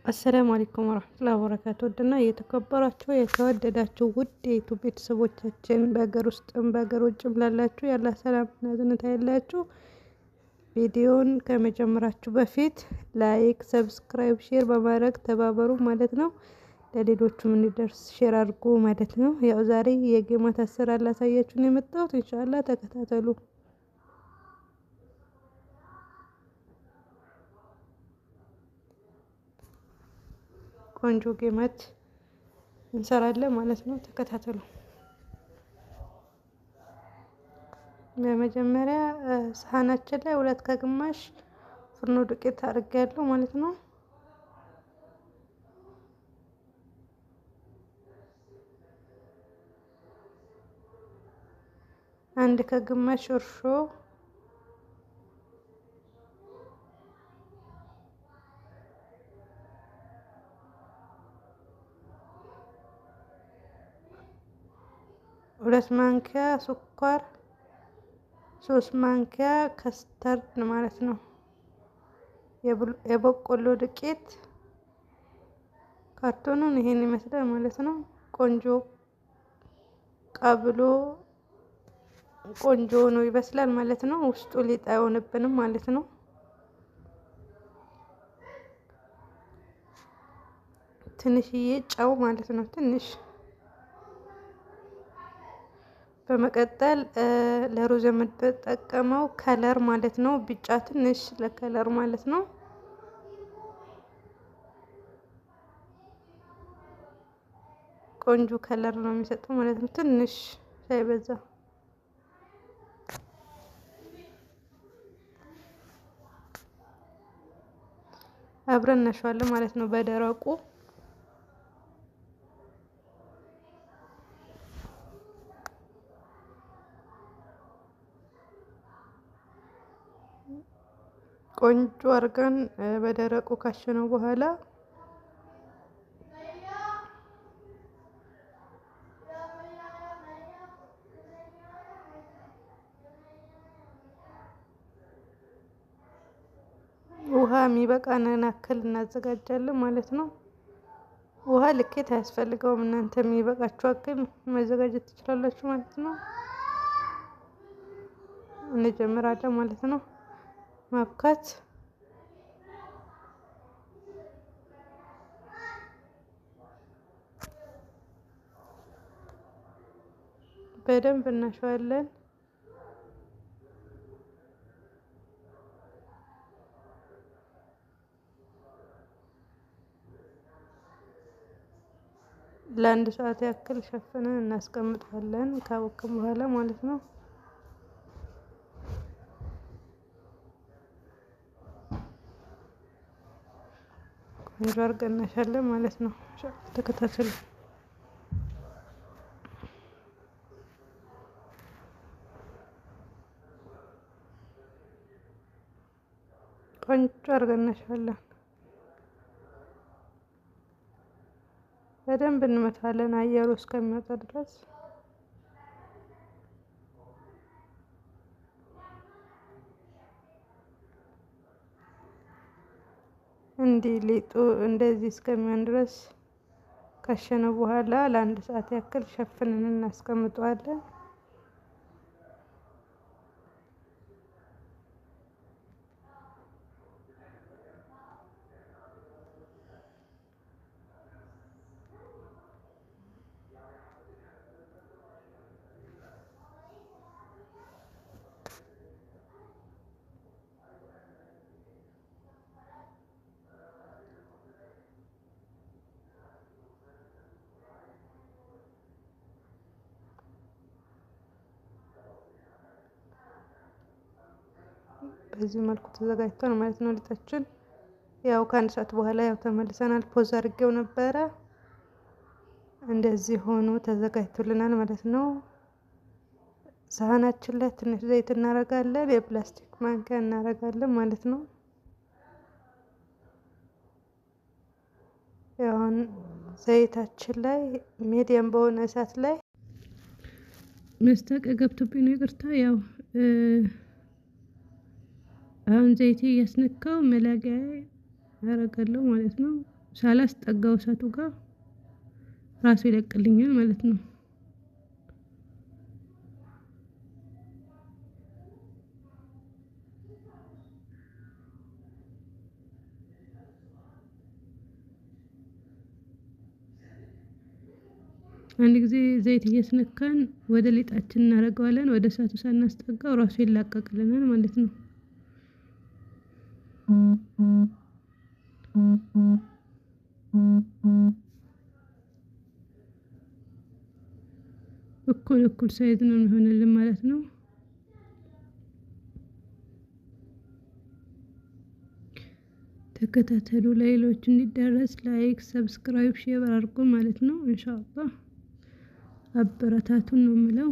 አሰላሙ አለይኩም ወራህመቱላሂ ወበረካቱህ እና የተከበራችሁ የተወደዳችሁ ውድ የዩቲዩብ ቤተሰቦቻችን በሀገር ውስጥም በሀገር ውጭም ላላችሁ ያላህ ሰላምና እዝነት ያላችሁ ቪዲዮን ከመጀመራችሁ በፊት ላይክ፣ ሰብስክራይብ፣ ሼር በማድረግ ተባበሩ ማለት ነው። ለሌሎቹም እንዲደርስ ሼር አድርጉ ማለት ነው። ያው ዛሬ የጌማት አሰራር ላሳያችሁ ነው የመጣሁት። ኢንሻአላህ ተከታተሉ። ቆንጆ ጌማት እንሰራለን ማለት ነው። ተከታተሉ። በመጀመሪያ ሳህናችን ላይ 2 ከግማሽ ፍርኖ ዱቄት አድርጌያለሁ ማለት ነው። አንድ ከግማሽ እርሾ፣ ሁለት ማንኪያ ስኳር፣ 3 ማንኪያ ከስተርድ ማለት ነው። የበቆሎ ዱቄት ካርቶኑን ይሄን ይመስላል ማለት ነው። ቆንጆ ቀብሎ ቆንጆ ነው ይበስላል ማለት ነው። ውስጡ ሊጥ አይሆንብንም ማለት ነው። ትንሽዬ ጨው ማለት ነው፣ ትንሽ። በመቀጠል ለሩዝ የምንጠቀመው ከለር ማለት ነው፣ ቢጫ ትንሽ ለከለር ማለት ነው። ቆንጆ ከለር ነው የሚሰጠው ማለት ነው፣ ትንሽ ሳይበዛ። አብረን እናሸዋለን ማለት ነው በደረቁ። ቆንጆ አርገን በደረቁ ካሸነው በኋላ ውሃ የሚበቃንን አክል እናዘጋጃለን ማለት ነው። ውሃ ልኬት አያስፈልገውም፣ እናንተ የሚበቃችሁ አክል ማዘጋጀት ትችላላችሁ ማለት ነው። እንጀምራለን ማለት ነው ማብካት። በደንብ እናሸዋለን። ለአንድ ሰዓት ያክል ሸፍነን እናስቀምጣለን ካወቅን በኋላ ማለት ነው። ቆንጆ አድርገን እናሻለን ማለት ነው። ተከታተሉ። ቆንጆ አድርገን እናሻለን። በደንብ እንመታለን አየሩ እስከሚወጣ ድረስ። እንዲህ ሊጡ እንደዚህ እስከሚሆን ድረስ ካሸነው በኋላ ለአንድ ሰዓት ያክል ሸፍነን እናስቀምጠዋለን። በዚህ መልኩ ተዘጋጅቷል ማለት ነው ሊጣችን። ያው ከአንድ ሰዓት በኋላ ያው ተመልሰናል። ፖዝ አድርጌው ነበረ። እንደዚህ ሆኖ ተዘጋጅቶልናል ማለት ነው። ሳህናችን ላይ ትንሽ ዘይት እናረጋለን፣ የፕላስቲክ ማንኪያ እናረጋለን ማለት ነው። ያው ዘይታችን ላይ ሚዲየም በሆነ እሳት ላይ መስታወቂያ ገብቶብኝ ነው ይቅርታ። ያው አሁን ዘይቴ እያስነካው መላጊያ ያደርጋለሁ ማለት ነው። ሳላስጠጋው እሳቱ ጋር ራሱ ይለቅልኛል ማለት ነው። አንድ ጊዜ ዘይት እያስነካን ወደ ሊጣችን እናደርገዋለን። ወደ እሳቱ ሳናስጠጋው ራሱ ይላቀቅልናል ማለት ነው። እኩል ሳይዝ ነው የሚሆንልን ማለት ነው። ተከታተሉ። ለሌሎች እንዲደረስ ላይክ፣ ሰብስክራይብ፣ ሼር አድርጉ ማለት ነው። ኢንሻአላህ አበረታቱን ነው የምለው።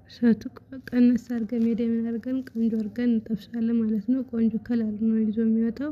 እሳቱ ቀነስ አድርገን ሜዲየም አድርገን ቆንጆ አድርገን እንጠብሳለን ማለት ነው። ቆንጆ ከለር ነው ይዞ የሚወጣው።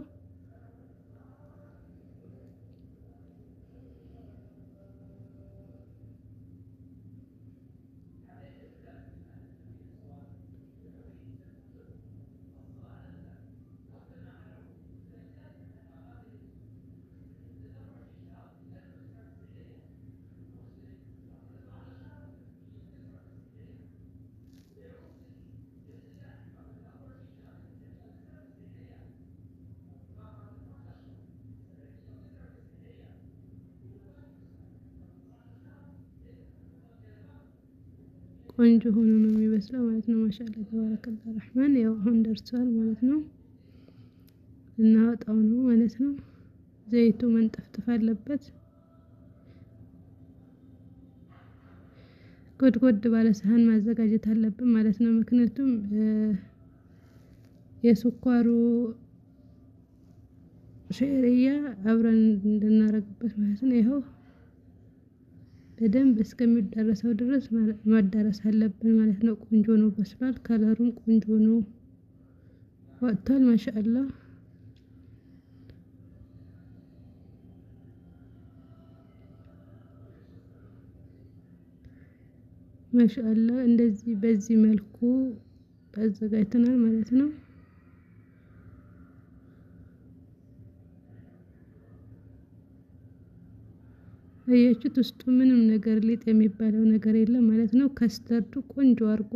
ቆንጆ ሆኖ ነው የሚበስለው ማለት ነው። ማሻአላህ ተባረከላህ ረህማን። ያው አሁን ደርሷል ማለት ነው። እናወጣው ነው ማለት ነው። ዘይቱ መንጠፍጠፍ አለበት። ጎድጎድ ባለ ሳህን ማዘጋጀት አለብን ማለት ነው። ምክንያቱም የስኳሩ ሼርያ አብረን እንድናረግበት ማለት ነው። ይኸው በደንብ እስከሚደረሰው ድረስ ማዳረስ አለብን ማለት ነው። ቆንጆ ነው በስሏል። ከለሩም ቆንጆ ነው ወጥቷል። ማሻአላህ ማሻአላህ። እንደዚህ በዚህ መልኩ አዘጋጅተናል ማለት ነው። አያችሁት? ውስጡ ምንም ነገር ሊጥ የሚባለው ነገር የለም ማለት ነው። ከስተርዱ ቆንጆ አድርጎ